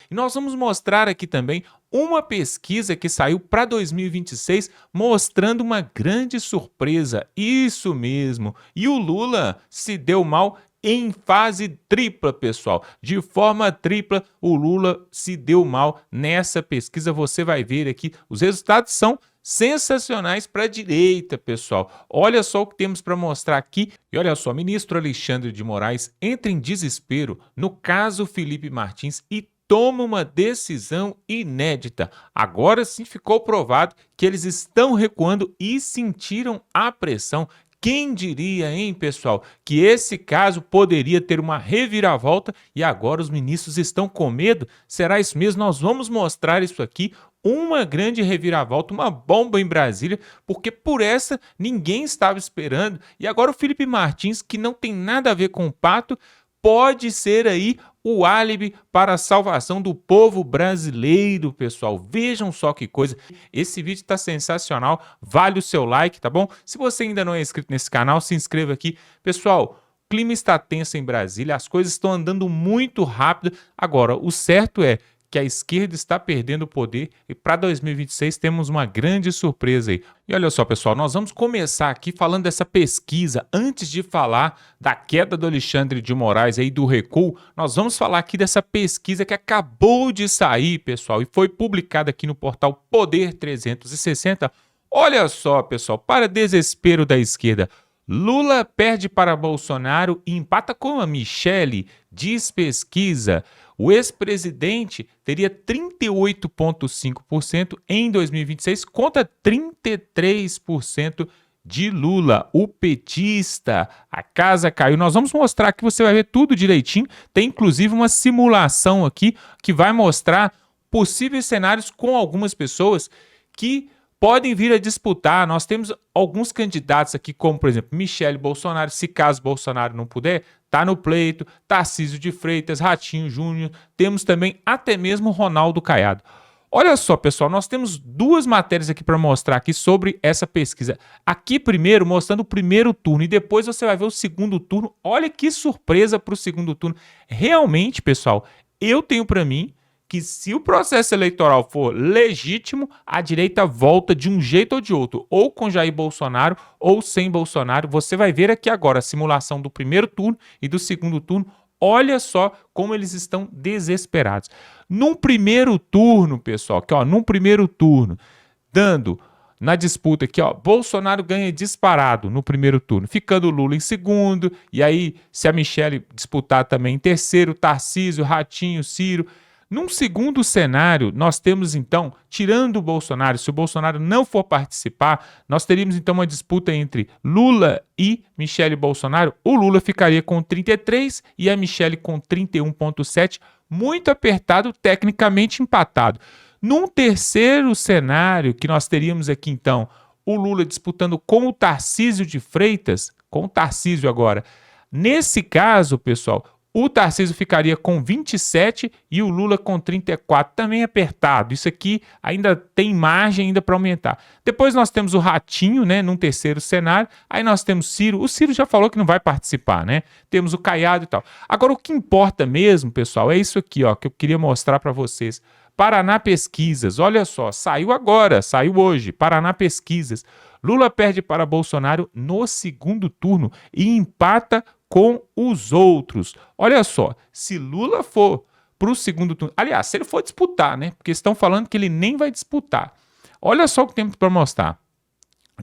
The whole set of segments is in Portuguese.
E nós vamos mostrar aqui também uma pesquisa que saiu para 2026 mostrando uma grande surpresa. Isso mesmo. E o Lula se deu mal em fase tripla, pessoal. De forma tripla, o Lula se deu mal nessa pesquisa. Você vai ver aqui, os resultados são sensacionais para a direita, pessoal. Olha só o que temos para mostrar aqui. E olha só, ministro Alexandre de Moraes entra em desespero no caso Felipe Martins e toma uma decisão inédita. Agora sim ficou provado que eles estão recuando e sentiram a pressão. Quem diria, hein, pessoal, que esse caso poderia ter uma reviravolta e agora os ministros estão com medo? Será isso mesmo? Nós vamos mostrar isso aqui, uma grande reviravolta, uma bomba em Brasília, porque por essa ninguém estava esperando. E agora o Felipe Martins, que não tem nada a ver com o Pato, pode ser aí o álibi para a salvação do povo brasileiro, pessoal. Vejam só que coisa. Esse vídeo está sensacional, vale o seu like, tá bom? Se você ainda não é inscrito nesse canal, se inscreva aqui. Pessoal, o clima está tenso em Brasília, as coisas estão andando muito rápido. Agora, o certo é que a esquerda está perdendo o poder e para 2026 temos uma grande surpresa aí. E olha só, pessoal, nós vamos começar aqui falando dessa pesquisa. Antes de falar da queda do Alexandre de Moraes e do recuo, nós vamos falar aqui dessa pesquisa que acabou de sair, pessoal, e foi publicada aqui no portal Poder 360. Olha só, pessoal, para desespero da esquerda, Lula perde para Bolsonaro e empata com a Michele, diz pesquisa. O ex-presidente teria 38,5% em 2026 contra 33% de Lula, o petista. A casa caiu. Nós vamos mostrar aqui, você vai ver tudo direitinho. Tem inclusive uma simulação aqui que vai mostrar possíveis cenários com algumas pessoas que podem vir a disputar. Nós temos alguns candidatos aqui, como, por exemplo, Michele Bolsonaro, se caso Bolsonaro não puder, tá no pleito, Tarcísio de Freitas, Ratinho Júnior, temos também até mesmo Ronaldo Caiado. Olha só, pessoal, nós temos duas matérias aqui para mostrar aqui sobre essa pesquisa. Aqui primeiro, mostrando o primeiro turno, e depois você vai ver o segundo turno. Olha que surpresa para o segundo turno. Realmente, pessoal, eu tenho para mim que se o processo eleitoral for legítimo, a direita volta de um jeito ou de outro, ou com Jair Bolsonaro ou sem Bolsonaro. Você vai ver aqui agora a simulação do primeiro turno e do segundo turno. Olha só como eles estão desesperados. Num primeiro turno, pessoal, aqui, ó, num primeiro turno, dando na disputa aqui, ó, Bolsonaro ganha disparado no primeiro turno, ficando Lula em segundo, e aí se a Michele disputar também em terceiro, Tarcísio, Ratinho, Ciro. Num segundo cenário, nós temos então, tirando o Bolsonaro, se o Bolsonaro não for participar, nós teríamos então uma disputa entre Lula e Michele Bolsonaro. O Lula ficaria com 33 e a Michele com 31,7, muito apertado, tecnicamente empatado. Num terceiro cenário, que nós teríamos aqui então, o Lula disputando com o Tarcísio de Freitas, com o Tarcísio agora. Nesse caso, pessoal, o Tarcísio ficaria com 27 e o Lula com 34, também apertado. Isso aqui ainda tem margem ainda para aumentar. Depois nós temos o Ratinho, né, num terceiro cenário. Aí nós temos Ciro. O Ciro já falou que não vai participar, né? Temos o Caiado e tal. Agora o que importa mesmo, pessoal, é isso aqui, ó, que eu queria mostrar para vocês. Paraná Pesquisas, olha só, saiu agora, saiu hoje. Paraná Pesquisas. Lula perde para Bolsonaro no segundo turno e empata com os outros. Olha só, se Lula for para o segundo turno, aliás, se ele for disputar, né? Porque estão falando que ele nem vai disputar. Olha só o que temos para mostrar.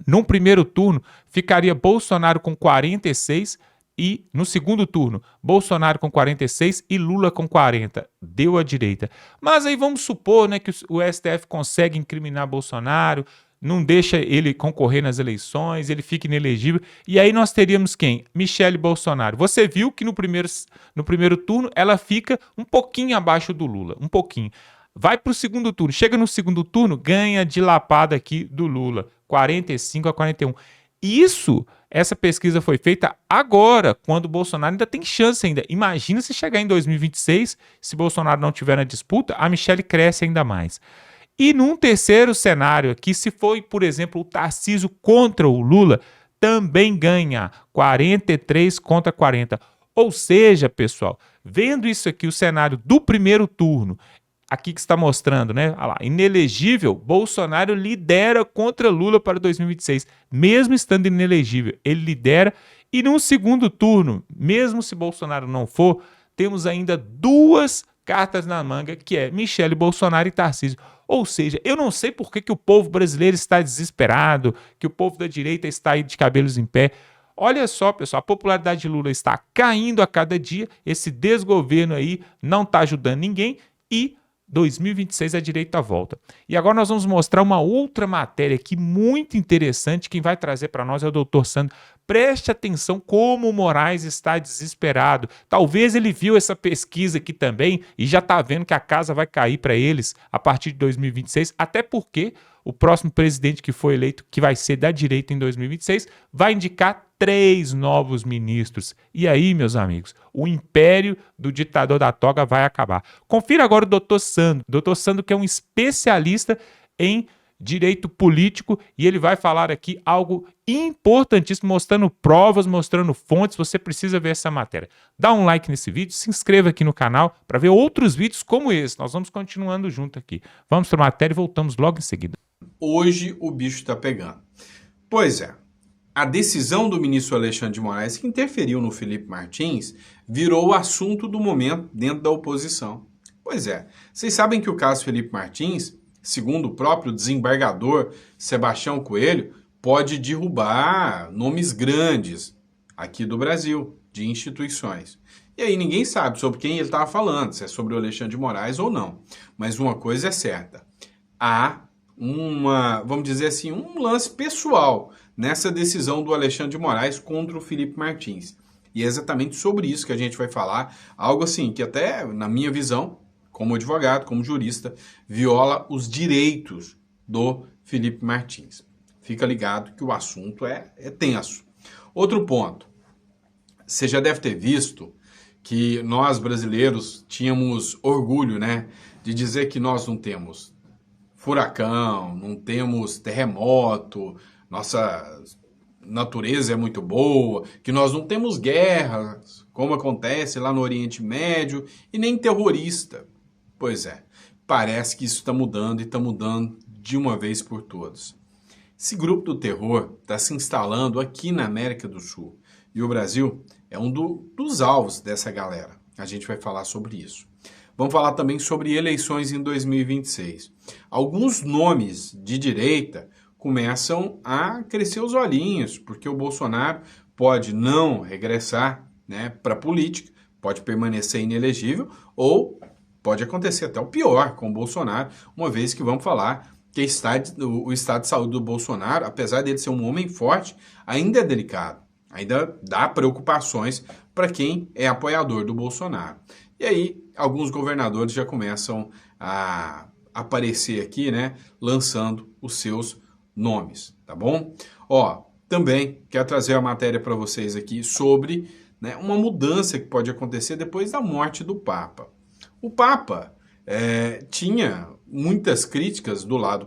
No primeiro turno, ficaria Bolsonaro com 46 e no segundo turno, Bolsonaro com 46 e Lula com 40. Deu a direita. Mas aí vamos supor, né, que o STF consegue incriminar Bolsonaro, não deixa ele concorrer nas eleições, ele fica inelegível, e aí nós teríamos quem? Michele Bolsonaro. Você viu que no primeiro turno ela fica um pouquinho abaixo do Lula, um pouquinho. Vai para o segundo turno, chega no segundo turno, ganha de lapada aqui do Lula, 45-41. Essa pesquisa foi feita agora, quando o Bolsonaro ainda tem chance ainda. Imagina se chegar em 2026, se Bolsonaro não tiver na disputa, a Michele cresce ainda mais. E num terceiro cenário aqui, se for, por exemplo, o Tarcísio contra o Lula, também ganha 43 contra 40. Ou seja, pessoal, vendo isso aqui, o cenário do primeiro turno, aqui que está mostrando, né? Olha lá, inelegível, Bolsonaro lidera contra Lula para 2026. Mesmo estando inelegível, ele lidera. E num segundo turno, mesmo se Bolsonaro não for, temos ainda duas cartas na manga, que é Michele Bolsonaro e Tarcísio. Ou seja, eu não sei por que o povo brasileiro está desesperado, que o povo da direita está aí de cabelos em pé. Olha só, pessoal, a popularidade de Lula está caindo a cada dia, esse desgoverno aí não está ajudando ninguém e 2026 a direita volta. E agora nós vamos mostrar uma outra matéria aqui muito interessante. Quem vai trazer para nós é o Dr. Sandro. Preste atenção como o Moraes está desesperado. Talvez ele viu essa pesquisa aqui também e já está vendo que a casa vai cair para eles a partir de 2026, até porque o próximo presidente que foi eleito, que vai ser da direita em 2026, vai indicar 3 novos ministros. E aí, meus amigos, o império do ditador da toga vai acabar. Confira agora o Dr. Sandro. Dr. Sandro, que é um especialista em direito político, e ele vai falar aqui algo importantíssimo, mostrando provas, mostrando fontes. Você precisa ver essa matéria. Dá um like nesse vídeo, se inscreva aqui no canal para ver outros vídeos como esse. Nós vamos continuando junto aqui. Vamos para a matéria e voltamos logo em seguida. Hoje o bicho está pegando. Pois é, a decisão do ministro Alexandre de Moraes, que interferiu no Felipe Martins, virou o assunto do momento dentro da oposição. Pois é, vocês sabem que o caso Felipe Martins, segundo o próprio desembargador Sebastião Coelho, pode derrubar nomes grandes aqui do Brasil, de instituições. E aí ninguém sabe sobre quem ele estava falando, se é sobre o Alexandre de Moraes ou não. Mas uma coisa é certa, há vamos dizer assim, um lance pessoal nessa decisão do Alexandre de Moraes contra o Felipe Martins. E é exatamente sobre isso que a gente vai falar, algo assim que até, na minha visão, como advogado, como jurista, viola os direitos do Felipe Martins. Fica ligado que o assunto é tenso. Outro ponto, você já deve ter visto que nós brasileiros tínhamos orgulho, né, de dizer que nós não temos furacão, não temos terremoto, nossa natureza é muito boa, que nós não temos guerras, como acontece lá no Oriente Médio, e nem terrorista. Pois é, parece que isso está mudando e está mudando de uma vez por todas. Esse grupo do terror está se instalando aqui na América do Sul, e o Brasil é um dos alvos dessa galera. A gente vai falar sobre isso. Vamos falar também sobre eleições em 2026. Alguns nomes de direita começam a crescer os olhinhos, porque o Bolsonaro pode não regressar, né, para a política, pode permanecer inelegível, ou pode acontecer até o pior com o Bolsonaro, uma vez que vamos falar que o estado de saúde do Bolsonaro, apesar dele ser um homem forte, ainda é delicado, ainda dá preocupações para quem é apoiador do Bolsonaro. E aí, alguns governadores já começam a aparecer aqui, né, lançando os seus nomes, tá bom? Ó, também quero trazer a matéria para vocês aqui sobre, né, uma mudança que pode acontecer depois da morte do Papa. O Papa tinha muitas críticas do lado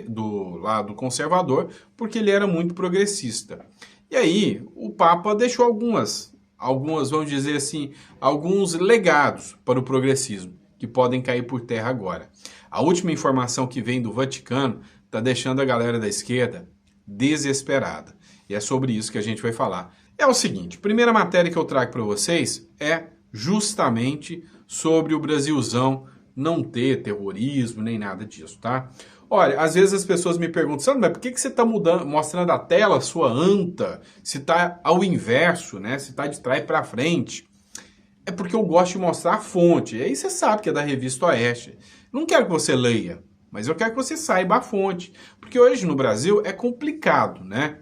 do lado conservador, porque ele era muito progressista. E aí, o Papa deixou algumas, vamos dizer assim, alguns legados para o progressismo, que podem cair por terra agora. A última informação que vem do Vaticano está deixando a galera da esquerda desesperada. E é sobre isso que a gente vai falar. É o seguinte, a primeira matéria que eu trago para vocês é justamente sobre o Brasilzão não ter terrorismo, nem nada disso, tá? Olha, às vezes as pessoas me perguntam, Sandro, mas por que você está mostrando a tela, sua anta, se está ao inverso, né? Se está de trás para frente? É porque eu gosto de mostrar a fonte. E aí você sabe que é da Revista Oeste. Não quero que você leia, mas eu quero que você saiba a fonte. Porque hoje no Brasil é complicado, né?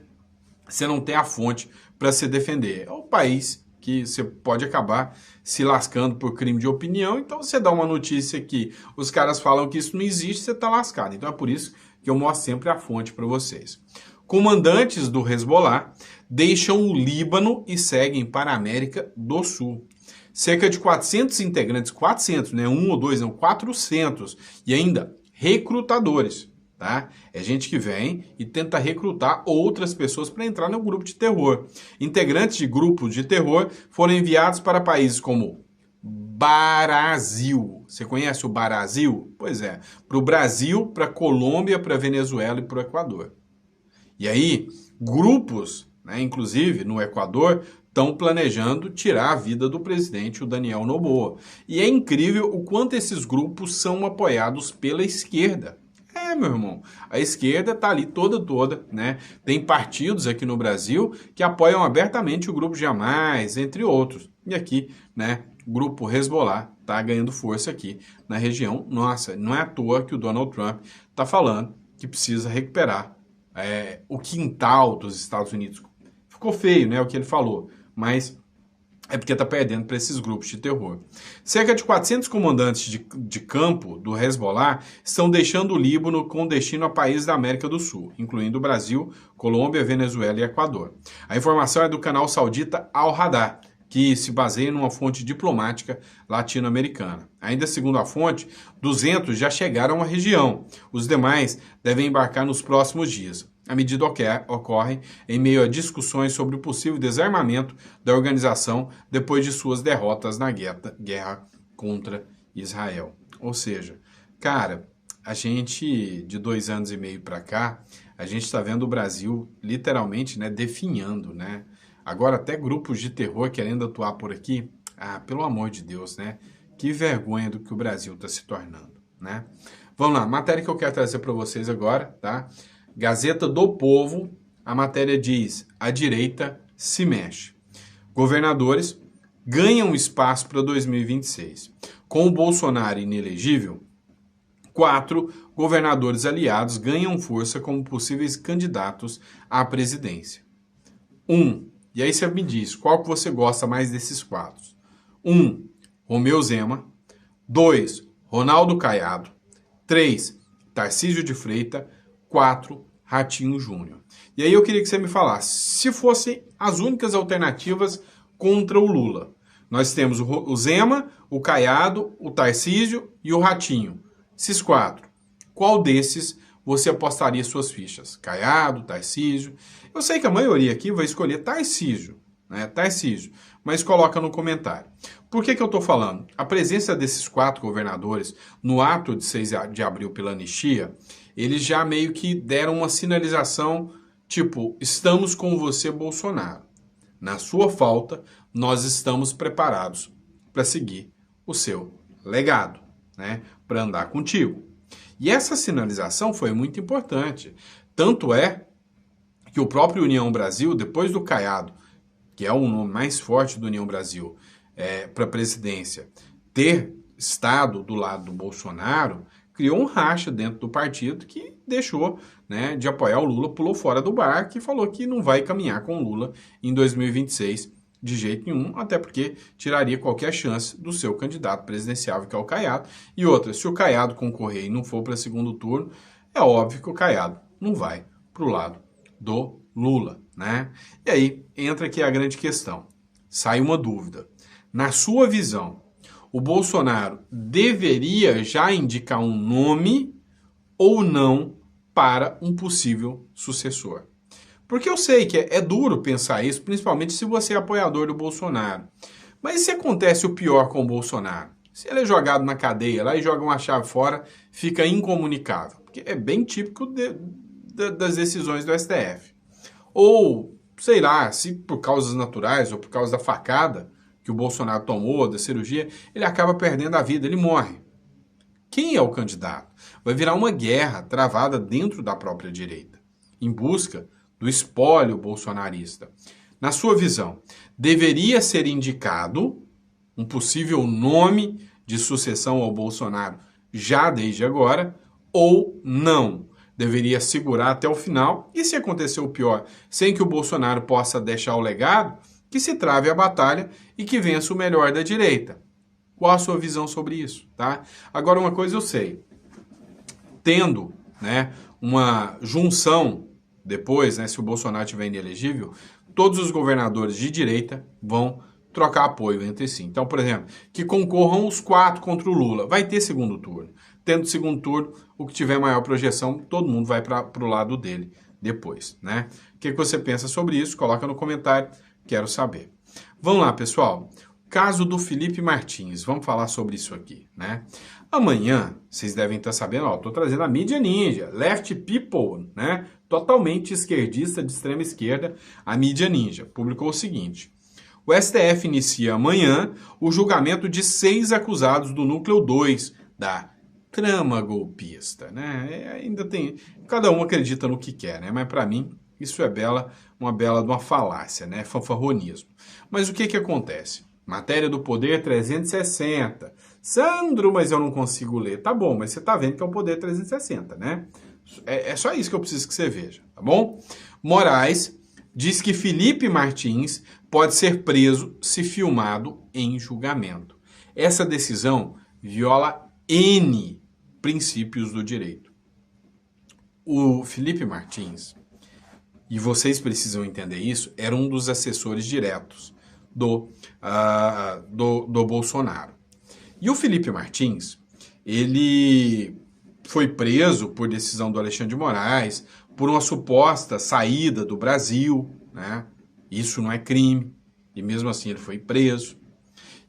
Você não tem a fonte para se defender. É um país que você pode acabar se lascando por crime de opinião, então você dá uma notícia que os caras falam que isso não existe, você está lascado. Então é por isso que eu mostro sempre a fonte para vocês. Comandantes do Hezbollah deixam o Líbano e seguem para a América do Sul. Cerca de 400 integrantes, 400, né? Um ou dois, não, 400, e ainda recrutadores. Tá? É gente que vem e tenta recrutar outras pessoas para entrar no grupo de terror. Integrantes de grupos de terror foram enviados para países como Brasil. Você conhece o Brasil? Pois é, para o Brasil, para a Colômbia, para a Venezuela e para o Equador. E aí, grupos, né, inclusive no Equador, estão planejando tirar a vida do presidente, o Daniel Noboa. E é incrível o quanto esses grupos são apoiados pela esquerda. É, meu irmão, a esquerda está ali toda, né? Tem partidos aqui no Brasil que apoiam abertamente o Grupo Jamás, entre outros. E aqui, né, o Grupo Hezbollah está ganhando força aqui na região. Nossa, não é à toa que o Donald Trump está falando que precisa recuperar o quintal dos Estados Unidos. Ficou feio, né, o que ele falou, mas é porque está perdendo para esses grupos de terror. Cerca de 400 comandantes de campo do Hezbollah estão deixando o Líbano com destino a países da América do Sul, incluindo o Brasil, Colômbia, Venezuela e Equador. A informação é do canal saudita Al-Hadar, que se baseia numa fonte diplomática latino-americana. Ainda segundo a fonte, 200 já chegaram à região. Os demais devem embarcar nos próximos dias. A medida ocorre em meio a discussões sobre o possível desarmamento da organização depois de suas derrotas na guerra contra Israel. Ou seja, cara, a gente, de 2 anos e meio para cá, a gente está vendo o Brasil literalmente, né, definhando, né? Agora até grupos de terror querendo atuar por aqui. Ah, pelo amor de Deus, né? Que vergonha do que o Brasil está se tornando, né? Vamos lá, matéria que eu quero trazer para vocês agora, tá? Gazeta do Povo, a matéria diz: a direita se mexe. Governadores ganham espaço para 2026. Com o Bolsonaro inelegível, 4 governadores aliados ganham força como possíveis candidatos à presidência. 1. E aí você me diz, qual que você gosta mais desses 4? 1. Romeu Zema. 2. Ronaldo Caiado. 3. Tarcísio de Freitas. 4. Ratinho Júnior. E aí eu queria que você me falasse, se fossem as únicas alternativas contra o Lula. Nós temos o Zema, o Caiado, o Tarcísio e o Ratinho. Esses 4. Qual desses você apostaria suas fichas? Caiado, Tarcísio. Eu sei que a maioria aqui vai escolher Tarcísio, né? Tarcísio, mas coloca no comentário. Por que eu estou falando? A presença desses 4 governadores no ato de 6 de abril pela anistia, eles já meio que deram uma sinalização, tipo, estamos com você, Bolsonaro. Na sua falta, nós estamos preparados para seguir o seu legado, né? Para andar contigo. E essa sinalização foi muito importante. Tanto é que o próprio União Brasil, depois do Caiado, que é o nome mais forte do União Brasil, para a presidência, ter estado do lado do Bolsonaro, criou um racha dentro do partido que deixou, né, de apoiar o Lula, pulou fora do barco e falou que não vai caminhar com o Lula em 2026 de jeito nenhum, até porque tiraria qualquer chance do seu candidato presidenciável, que é o Caiado. E outra, se o Caiado concorrer e não for para segundo turno, é óbvio que o Caiado não vai para o lado do Lula, né? E aí entra aqui a grande questão. Sai uma dúvida. Na sua visão, o Bolsonaro deveria já indicar um nome ou não para um possível sucessor? Porque eu sei que é duro pensar isso, principalmente se você é apoiador do Bolsonaro. Mas se acontece o pior com o Bolsonaro? Se ele é jogado na cadeia lá e joga uma chave fora, fica incomunicável. Porque é bem típico das decisões do STF. Ou, sei lá, se por causas naturais ou por causa da facada que o Bolsonaro tomou, da cirurgia, ele acaba perdendo a vida, ele morre. Quem é o candidato? Vai virar uma guerra travada dentro da própria direita, em busca do espólio bolsonarista. Na sua visão, deveria ser indicado um possível nome de sucessão ao Bolsonaro já desde agora ou não? Deveria segurar até o final e, se acontecer o pior, sem que o Bolsonaro possa deixar o legado, que se trave a batalha e que vença o melhor da direita. Qual a sua visão sobre isso, tá? Agora, uma coisa eu sei. Tendo, né, uma junção depois, né, se o Bolsonaro estiver inelegível, todos os governadores de direita vão trocar apoio entre si. Então, por exemplo, que concorram os 4 contra o Lula. Vai ter segundo turno. Tendo segundo turno, o que tiver maior projeção, todo mundo vai para o lado dele depois, né? O que você pensa sobre isso? Coloca no comentário, quero saber. Vamos lá, pessoal. Caso do Felipe Martins, vamos falar sobre isso aqui, né? Amanhã, vocês devem estar sabendo, ó, tô trazendo a mídia ninja, Left People, né? Totalmente esquerdista, de extrema esquerda, a mídia ninja, publicou o seguinte: o STF inicia amanhã o julgamento de 6 acusados do núcleo 2 da trama golpista, né? Ainda tem, cada um acredita no que quer, né? Mas para mim isso é uma bela de uma falácia, né? Fanfarronismo. Mas o que acontece? Matéria do Poder 360. Sandro, mas eu não consigo ler. Tá bom, mas você tá vendo que é o Poder 360, né? É só isso que eu preciso que você veja, tá bom? Moraes diz que Felipe Martins pode ser preso se filmado em julgamento. Essa decisão viola N princípios do direito. O Felipe Martins, e vocês precisam entender isso, era um dos assessores diretos do Bolsonaro. E o Felipe Martins, ele foi preso por decisão do Alexandre de Moraes, por uma suposta saída do Brasil, né? Isso não é crime, e mesmo assim ele foi preso.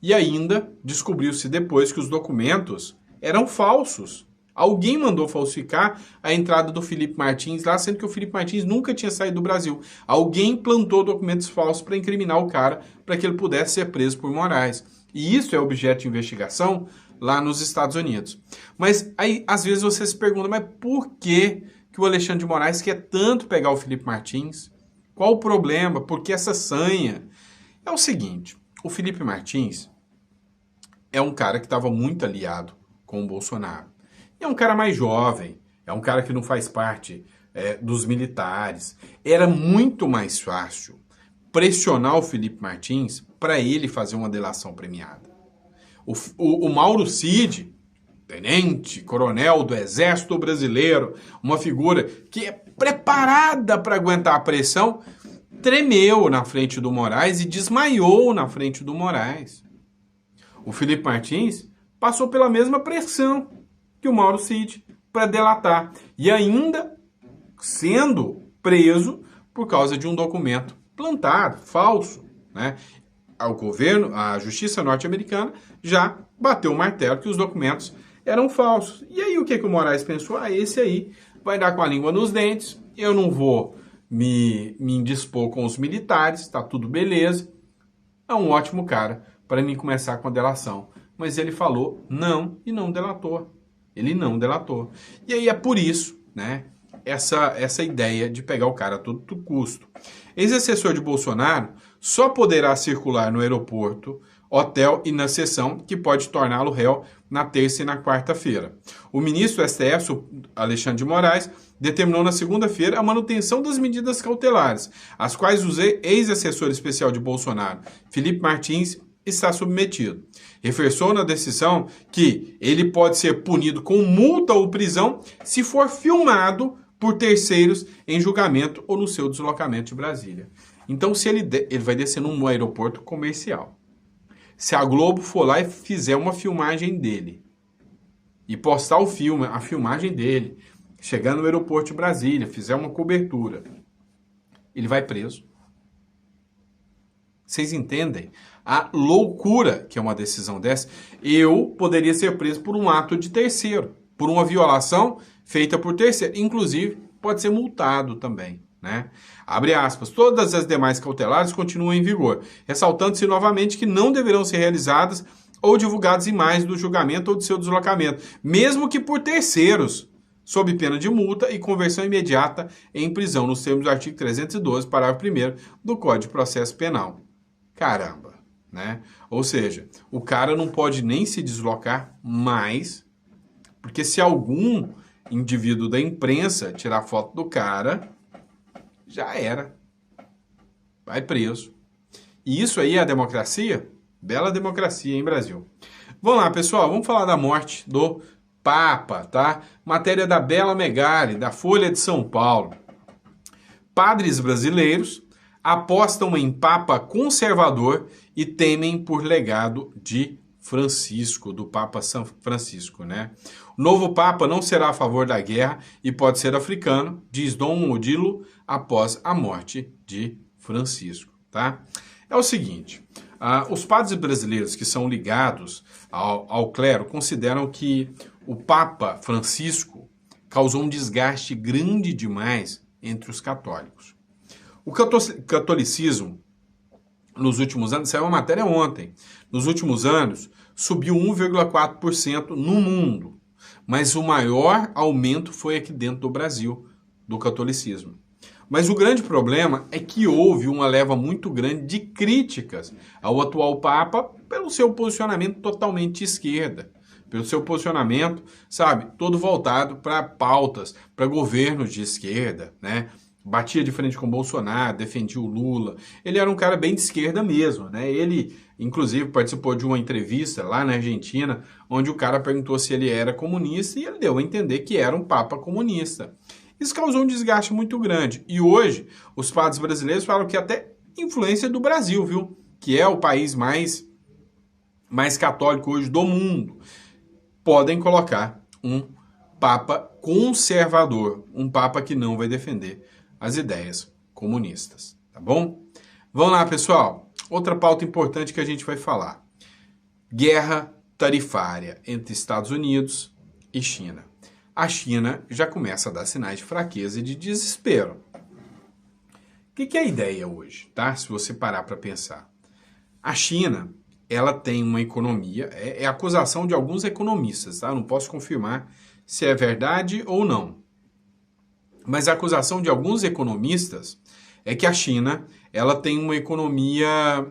E ainda descobriu-se depois que os documentos eram falsos. Alguém mandou falsificar a entrada do Felipe Martins lá, sendo que o Felipe Martins nunca tinha saído do Brasil. Alguém plantou documentos falsos para incriminar o cara, para que ele pudesse ser preso por Moraes. E isso é objeto de investigação lá nos Estados Unidos. Mas aí, às vezes, você se pergunta, mas por que o Alexandre de Moraes quer tanto pegar o Felipe Martins? Qual o problema? Por que essa sanha? É o seguinte, o Felipe Martins é um cara que estava muito aliado com o Bolsonaro. É um cara mais jovem, é um cara que não faz parte dos militares. Era muito mais fácil pressionar o Felipe Martins para ele fazer uma delação premiada. O Mauro Cid, tenente, coronel do Exército Brasileiro, uma figura que é preparada para aguentar a pressão, tremeu na frente do Moraes e desmaiou na frente do Moraes. O Felipe Martins passou pela mesma pressão que o Mauro Cid para delatar. E ainda sendo preso por causa de um documento plantado, falso, né? O governo, a justiça norte-americana já bateu o martelo que os documentos eram falsos. E aí o que o Moraes pensou? Esse aí vai dar com a língua nos dentes, eu não vou me indispor com os militares, tá tudo beleza. É um ótimo cara para mim começar com a delação. Mas ele falou não e não delatou. Ele não delatou. E aí é por isso, né, essa ideia de pegar o cara a todo custo. Ex-assessor de Bolsonaro só poderá circular no aeroporto, hotel e na sessão que pode torná-lo réu na terça e na quarta-feira. O ministro do STF, Alexandre de Moraes, determinou na segunda-feira a manutenção das medidas cautelares, às quais o ex-assessor especial de Bolsonaro, Felipe Martins, está submetido. Reforçou na decisão que ele pode ser punido com multa ou prisão se for filmado por terceiros em julgamento ou no seu deslocamento de Brasília. Então, se ele vai descer num aeroporto comercial. Se a Globo for lá e fizer uma filmagem dele e postar a filmagem dele, chegando no aeroporto de Brasília, fizer uma cobertura, ele vai preso. Vocês entendem a loucura que é uma decisão dessa? Eu poderia ser preso por um ato de terceiro, por uma violação feita por terceiro. Inclusive, pode ser multado também, né? Abre aspas. Todas as demais cautelares continuam em vigor, ressaltando-se novamente que não deverão ser realizadas ou divulgadas imagens do julgamento ou de seu deslocamento, mesmo que por terceiros, sob pena de multa e conversão imediata em prisão, nos termos do artigo 312, parágrafo 1º do Código de Processo Penal. Caramba, né? Ou seja, o cara não pode nem se deslocar mais, porque se algum indivíduo da imprensa tirar foto do cara, já era. Vai preso. E isso aí é a democracia? Bela democracia, hein, Brasil? Vamos lá, pessoal, vamos falar da morte do Papa, tá? Matéria da Bela Megali, da Folha de São Paulo. Padres brasileiros apostam em Papa conservador e temem por legado de Francisco, do Papa São Francisco, né? O novo Papa não será a favor da guerra e pode ser africano, diz Dom Odilo após a morte de Francisco, tá? É o seguinte, Os padres brasileiros que são ligados ao clero consideram que o Papa Francisco causou um desgaste grande demais entre os católicos. O catolicismo, nos últimos anos, saiu uma matéria ontem, nos últimos anos subiu 1,4% no mundo, mas o maior aumento foi aqui dentro do Brasil, do catolicismo. Mas o grande problema é que houve uma leva muito grande de críticas ao atual Papa pelo seu posicionamento totalmente de esquerda, pelo seu posicionamento, sabe, todo voltado para pautas, para governos de esquerda, né? Batia de frente com Bolsonaro, defendia o Lula. Ele era um cara bem de esquerda mesmo, né? Ele, inclusive, participou de uma entrevista lá na Argentina, onde o cara perguntou se ele era comunista e ele deu a entender que era um papa comunista. Isso causou um desgaste muito grande. E hoje, os padres brasileiros falam que até influência do Brasil, viu? Que é o país mais católico hoje do mundo. Podem colocar um papa conservador, um papa que não vai defender as ideias comunistas, tá bom? Vamos lá, pessoal. Outra pauta importante que a gente vai falar. Guerra tarifária entre Estados Unidos e China. A China já começa a dar sinais de fraqueza e de desespero. O que é a ideia hoje, tá? Se você parar para pensar. A China, ela tem uma economia, é acusação de alguns economistas, tá? Não posso confirmar se é verdade ou não. Mas a acusação de alguns economistas é que a China, ela tem uma economia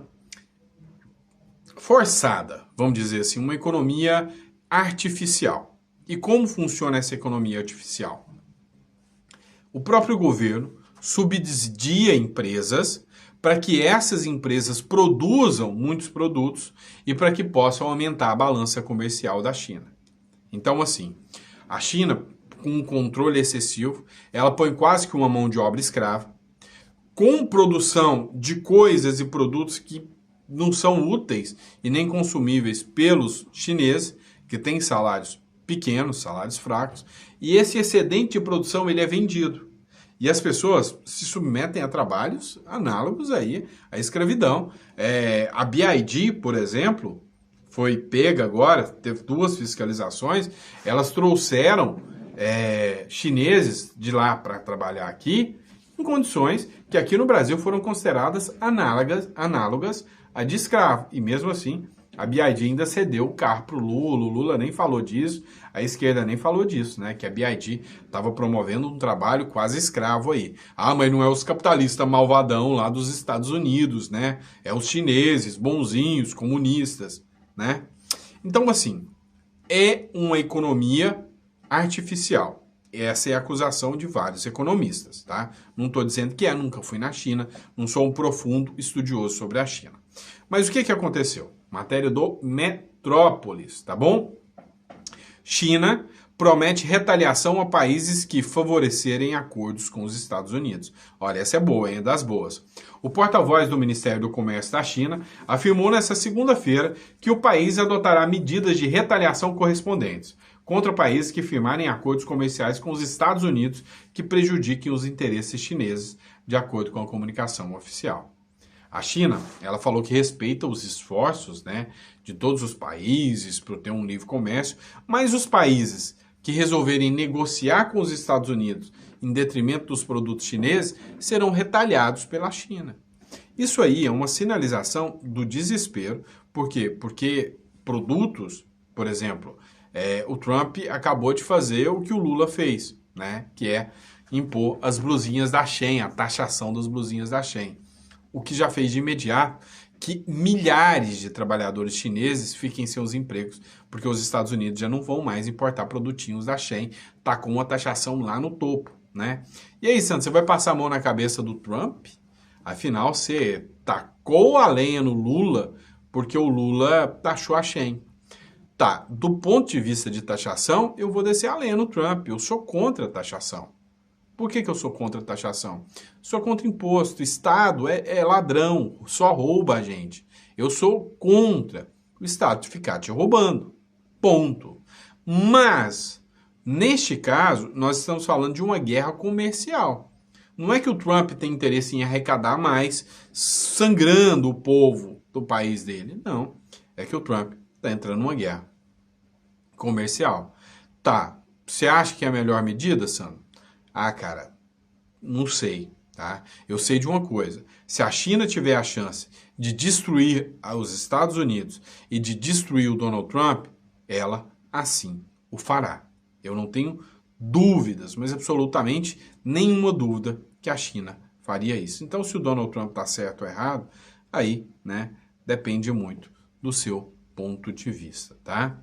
forçada, vamos dizer assim, uma economia artificial. E como funciona essa economia artificial? O próprio governo subsidia empresas para que essas empresas produzam muitos produtos e para que possam aumentar a balança comercial da China. Então, assim, a China, com um controle excessivo, ela põe quase que uma mão de obra escrava, com produção de coisas e produtos que não são úteis e nem consumíveis pelos chineses, que têm salários pequenos, salários fracos, e esse excedente de produção ele é vendido. E as pessoas se submetem a trabalhos análogos aí à escravidão. A BYD, por exemplo, foi pega agora, teve 2 fiscalizações, elas trouxeram chineses de lá para trabalhar aqui, em condições que aqui no Brasil foram consideradas análogas a de escravo. E mesmo assim, a BYD ainda cedeu o carro para o Lula nem falou disso, a esquerda nem falou disso, né? Que a BYD estava promovendo um trabalho quase escravo aí. Ah, mas não é os capitalistas malvadão lá dos Estados Unidos, né? É os chineses, bonzinhos, comunistas, né? Então, assim, é uma economia artificial. Essa é a acusação de vários economistas, tá? Não estou dizendo que nunca fui na China, não sou um profundo estudioso sobre a China. Mas o que aconteceu? Matéria do Metrópolis, tá bom? China promete retaliação a países que favorecerem acordos com os Estados Unidos. Olha, essa é boa, hein? É das boas. O porta-voz do Ministério do Comércio da China afirmou nesta segunda-feira que o país adotará medidas de retaliação correspondentes contra países que firmarem acordos comerciais com os Estados Unidos que prejudiquem os interesses chineses, de acordo com a comunicação oficial. A China, ela falou que respeita os esforços, né, de todos os países para ter um livre comércio, mas os países que resolverem negociar com os Estados Unidos em detrimento dos produtos chineses serão retaliados pela China. Isso aí é uma sinalização do desespero. Por quê? Porque produtos, por exemplo, o Trump acabou de fazer o que o Lula fez, né, que é impor as blusinhas da Shein, a taxação das blusinhas da Shein. O que já fez de imediato que milhares de trabalhadores chineses fiquem sem os empregos, porque os Estados Unidos já não vão mais importar produtinhos da Shein, tá com uma taxação lá no topo, né? E aí, Sandro, você vai passar a mão na cabeça do Trump? Afinal, você tacou a lenha no Lula, porque o Lula taxou a Shein. Tá, do ponto de vista de taxação, eu vou descer a lenha no Trump, eu sou contra a taxação. Por que eu sou contra a taxação? Sou contra imposto. Estado é ladrão, só rouba a gente. Eu sou contra o Estado ficar te roubando. Ponto. Mas, neste caso, nós estamos falando de uma guerra comercial. Não é que o Trump tem interesse em arrecadar mais, sangrando o povo do país dele. Não, é que o Trump está entrando numa guerra comercial. Tá, você acha que é a melhor medida, Sandro? Ah, cara, não sei, tá? Eu sei de uma coisa, se a China tiver a chance de destruir os Estados Unidos e de destruir o Donald Trump, ela assim o fará. Eu não tenho dúvidas, mas absolutamente nenhuma dúvida que a China faria isso. Então, se o Donald Trump está certo ou errado, aí, né, depende muito do seu ponto de vista, tá?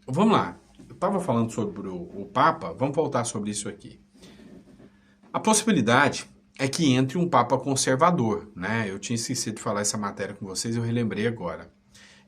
Vamos lá. Eu estava falando sobre o Papa, vamos voltar sobre isso aqui. A possibilidade é que entre um Papa conservador, né? Eu tinha esquecido de falar essa matéria com vocês, eu relembrei agora.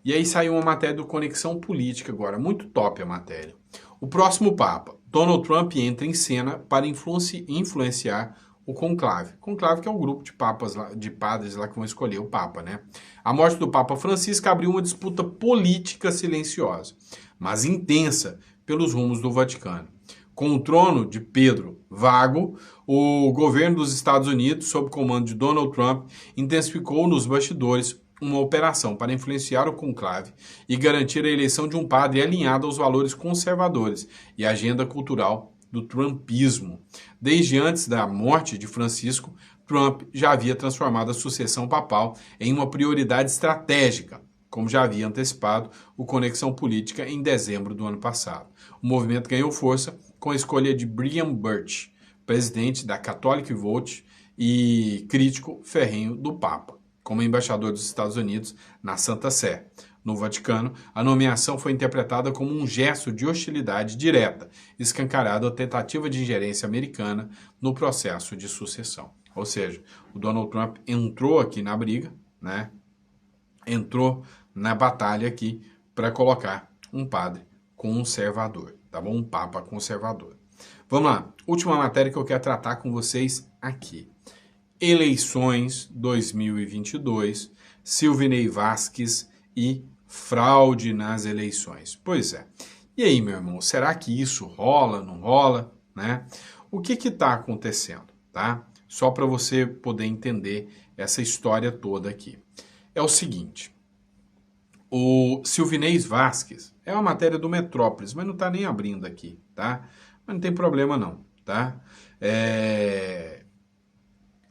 E aí saiu uma matéria do Conexão Política agora, muito top a matéria. O próximo Papa, Donald Trump entra em cena para influenciar o conclave. Conclave que é o grupo de papas lá, de padres lá que vão escolher o Papa, né? A morte do Papa Francisco abriu uma disputa política silenciosa, mas intensa pelos rumos do Vaticano. Com o trono de Pedro vago, o governo dos Estados Unidos, sob comando de Donald Trump, intensificou nos bastidores uma operação para influenciar o conclave e garantir a eleição de um padre alinhado aos valores conservadores e agenda cultural do trumpismo. Desde antes da morte de Francisco, Trump já havia transformado a sucessão papal em uma prioridade estratégica, como já havia antecipado o Conexão Política em dezembro do ano passado. O movimento ganhou força com a escolha de Brian Birch, presidente da Catholic Vote e crítico ferrenho do Papa, como embaixador dos Estados Unidos na Santa Sé. No Vaticano, a nomeação foi interpretada como um gesto de hostilidade direta, escancarado a tentativa de ingerência americana no processo de sucessão. Ou seja, o Donald Trump entrou aqui na briga, né? Entrou na batalha aqui para colocar um padre conservador, tá bom? Um papa conservador. Vamos lá, última matéria que eu quero tratar com vocês aqui. Eleições 2022, Silvinei Vasquez e fraude nas eleições. Pois é. E aí, meu irmão, será que isso rola, não rola, né? O que está acontecendo, tá? Só para você poder entender essa história toda aqui. É o seguinte, o Silvinei Vasquez é uma matéria do Metrópolis, mas não está nem abrindo aqui, tá? Mas não tem problema não, tá?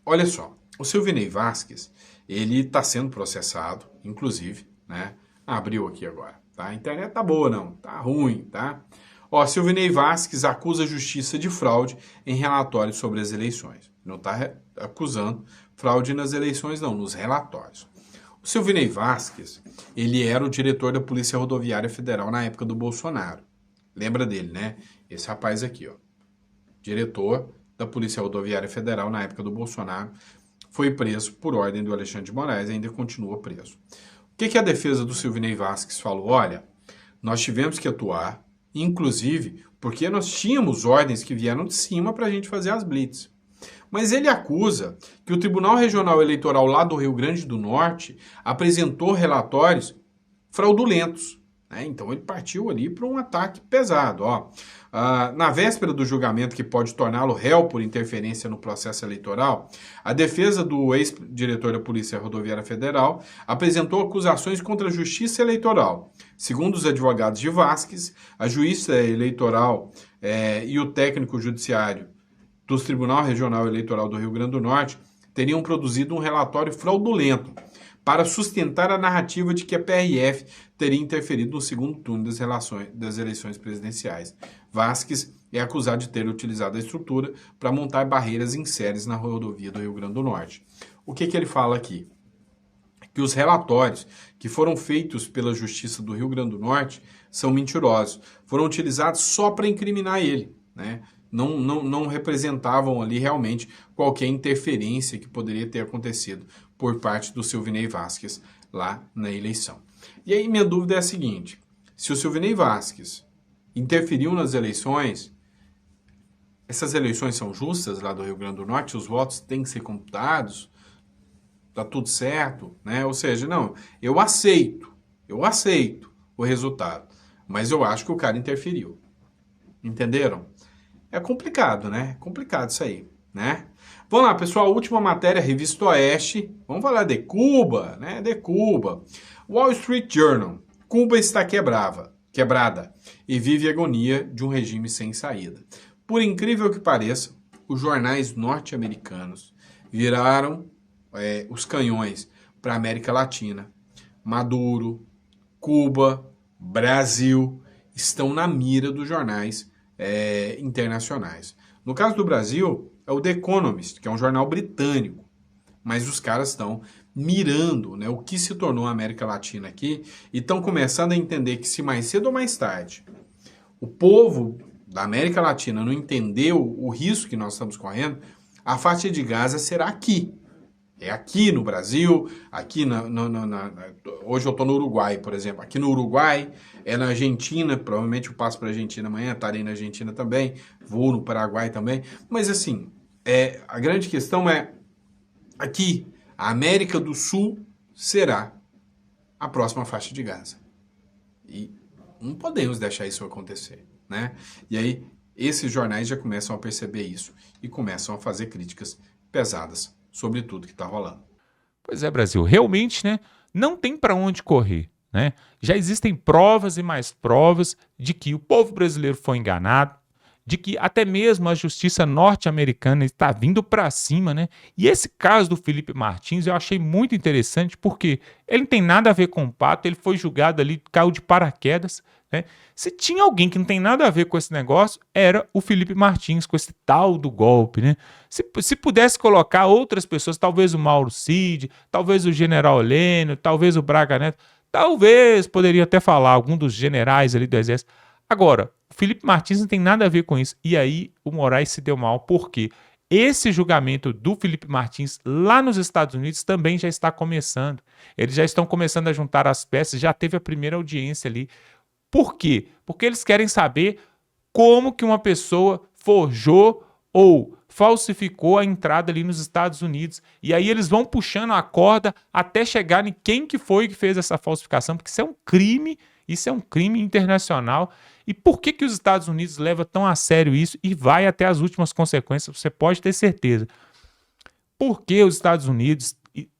Olha só, o Silvinei Vasquez, ele está sendo processado, inclusive, né? Abriu aqui agora, tá? A internet tá boa não, tá ruim, tá? Ó, Silvinei Vasquez acusa a justiça de fraude em relatórios sobre as eleições. Não está acusando fraude nas eleições não, nos relatórios. O Silvinei Vasquez, ele era o diretor da Polícia Rodoviária Federal na época do Bolsonaro. Lembra dele, né? Esse rapaz aqui, ó. Diretor da Polícia Rodoviária Federal na época do Bolsonaro. Foi preso por ordem do Alexandre de Moraes e ainda continua preso. O que a defesa do Silvinei Vasquez falou? Olha, nós tivemos que atuar, inclusive porque nós tínhamos ordens que vieram de cima para a gente fazer as blitz. Mas ele acusa que o Tribunal Regional Eleitoral lá do Rio Grande do Norte apresentou relatórios fraudulentos. Né? Então ele partiu ali para um ataque pesado. Ó. Na véspera do julgamento que pode torná-lo réu por interferência no processo eleitoral, a defesa do ex-diretor da Polícia Rodoviária Federal apresentou acusações contra a Justiça Eleitoral. Segundo os advogados de Vasquez, a juíza eleitoral e o técnico judiciário do Tribunal Regional Eleitoral do Rio Grande do Norte teriam produzido um relatório fraudulento para sustentar a narrativa de que a PRF teria interferido no segundo turno das eleições presidenciais. Vasquez é acusado de ter utilizado a estrutura para montar barreiras em séries na rodovia do Rio Grande do Norte. O que ele fala aqui? Que os relatórios que foram feitos pela Justiça do Rio Grande do Norte são mentirosos. Foram utilizados só para incriminar ele, né? Não representavam ali realmente qualquer interferência que poderia ter acontecido por parte do Silvinei Vasquez lá na eleição. E aí minha dúvida é a seguinte, se o Silvinei Vasquez interferiu nas eleições, essas eleições são justas lá do Rio Grande do Norte, os votos têm que ser computados, tá tudo certo, né? Ou seja, não, eu aceito o resultado, mas eu acho que o cara interferiu. Entenderam? É complicado, né? É complicado isso aí. né? Vamos lá, pessoal, última matéria, Revista Oeste. Vamos falar de Cuba, né? De Cuba. Wall Street Journal. Cuba está quebrada e vive agonia de um regime sem saída. Por incrível que pareça, os jornais norte-americanos viraram os canhões para a América Latina. Maduro, Cuba, Brasil estão na mira dos jornais internacionais. No caso do Brasil, é o The Economist, que é um jornal britânico, mas os caras estão mirando, né, o que se tornou a América Latina aqui e estão começando a entender que se mais cedo ou mais tarde o povo da América Latina não entendeu o risco que nós estamos correndo, a faixa de Gaza será aqui. É aqui no Brasil, aqui hoje eu estou no Uruguai, por exemplo. Aqui no Uruguai, é na Argentina, provavelmente eu passo para a Argentina amanhã, estarei na Argentina também, vou no Paraguai também. Mas assim, a grande questão é, aqui, a América do Sul será a próxima faixa de Gaza. E não podemos deixar isso acontecer, né? E aí, esses jornais já começam a perceber isso e começam a fazer críticas pesadas sobre tudo que está rolando. Pois é, Brasil, realmente, né, não tem para onde correr, né? Já existem provas e mais provas de que o povo brasileiro foi enganado, de que até mesmo a justiça norte-americana está vindo para cima, né? E esse caso do Felipe Martins eu achei muito interessante porque ele não tem nada a ver com o Pato, ele foi julgado ali, caiu de paraquedas, né? Se tinha alguém que não tem nada a ver com esse negócio, era o Felipe Martins, com esse tal do golpe, né? Se pudesse colocar outras pessoas, talvez o Mauro Cid, talvez o General Helênio, talvez o Braga Neto, talvez poderia até falar algum dos generais ali do Exército. Agora, o Felipe Martins não tem nada a ver com isso. E aí o Moraes se deu mal, porque esse julgamento do Felipe Martins lá nos Estados Unidos também já está começando. Eles já estão começando a juntar as peças, já teve a primeira audiência ali. Por quê? Porque eles querem saber como que uma pessoa forjou ou falsificou a entrada ali nos Estados Unidos. E aí eles vão puxando a corda até chegar em quem que foi que fez essa falsificação, porque isso é um crime internacional. E por que que os Estados Unidos levam tão a sério isso e vai até as últimas consequências? Você pode ter certeza. Porque os Estados Unidos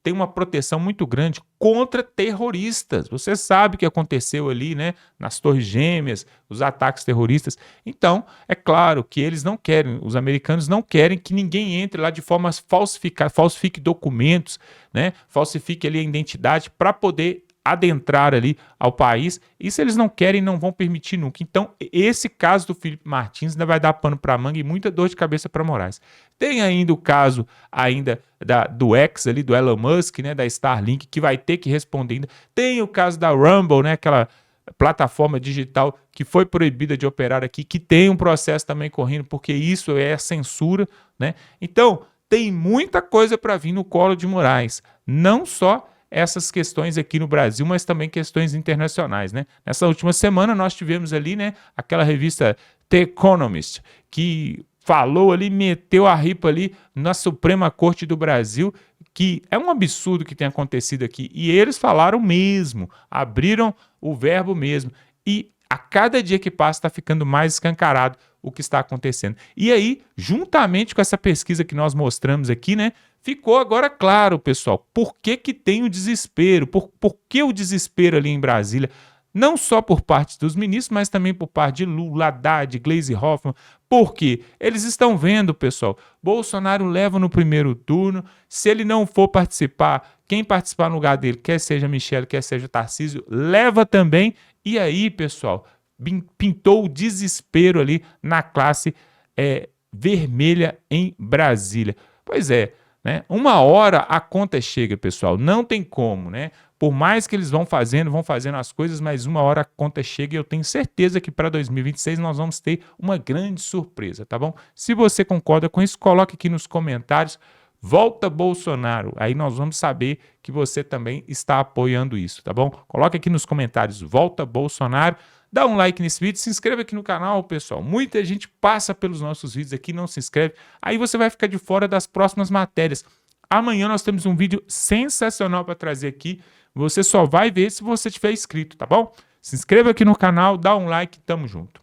têm uma proteção muito grande contra terroristas. Você sabe o que aconteceu ali, né? Nas Torres Gêmeas, os ataques terroristas. Então, é claro que eles não querem, os americanos não querem que ninguém entre lá de forma falsifique documentos, né? Falsifique ali a identidade para poder adentrar ali ao país. Isso eles não querem e não vão permitir nunca. Então, esse caso do Felipe Martins ainda vai dar pano para manga e muita dor de cabeça para Moraes. Tem ainda o caso do X ali, do Elon Musk, né, da Starlink, que vai ter que responder ainda. Tem o caso da Rumble, né, aquela plataforma digital que foi proibida de operar aqui, que tem um processo também correndo, porque isso é censura, né? Então, tem muita coisa para vir no colo de Moraes. Não só essas questões aqui no Brasil, mas também questões internacionais, né? Nessa última semana nós tivemos ali, né, aquela revista The Economist, que falou ali, meteu a ripa ali na Suprema Corte do Brasil, que é um absurdo que tem acontecido aqui. E eles falaram mesmo, abriram o verbo mesmo. E a cada dia que passa está ficando mais escancarado o que está acontecendo. E aí, juntamente com essa pesquisa que nós mostramos aqui, né, ficou agora claro, pessoal, por que que tem o desespero, por que o desespero ali em Brasília, não só por parte dos ministros, mas também por parte de Lula, Haddad, Gleisi Hoffmann, porque eles estão vendo, pessoal, Bolsonaro leva no primeiro turno, se ele não for participar, quem participar no lugar dele, quer seja Michele, quer seja Tarcísio, leva também, e aí, pessoal, pintou o desespero ali na classe vermelha em Brasília. Pois é, né? Uma hora a conta chega, pessoal, não tem como, né? Por mais que eles vão fazendo as coisas, mas uma hora a conta chega e eu tenho certeza que para 2026 nós vamos ter uma grande surpresa, tá bom? Se você concorda com isso, coloque aqui nos comentários, volta Bolsonaro, aí nós vamos saber que você também está apoiando isso, tá bom? Coloque aqui nos comentários, volta Bolsonaro, dá um like nesse vídeo, se inscreva aqui no canal, pessoal. Muita gente passa pelos nossos vídeos aqui, não se inscreve. Aí você vai ficar de fora das próximas matérias. Amanhã nós temos um vídeo sensacional para trazer aqui. Você só vai ver se você tiver inscrito, tá bom? Se inscreva aqui no canal, dá um like, tamo junto.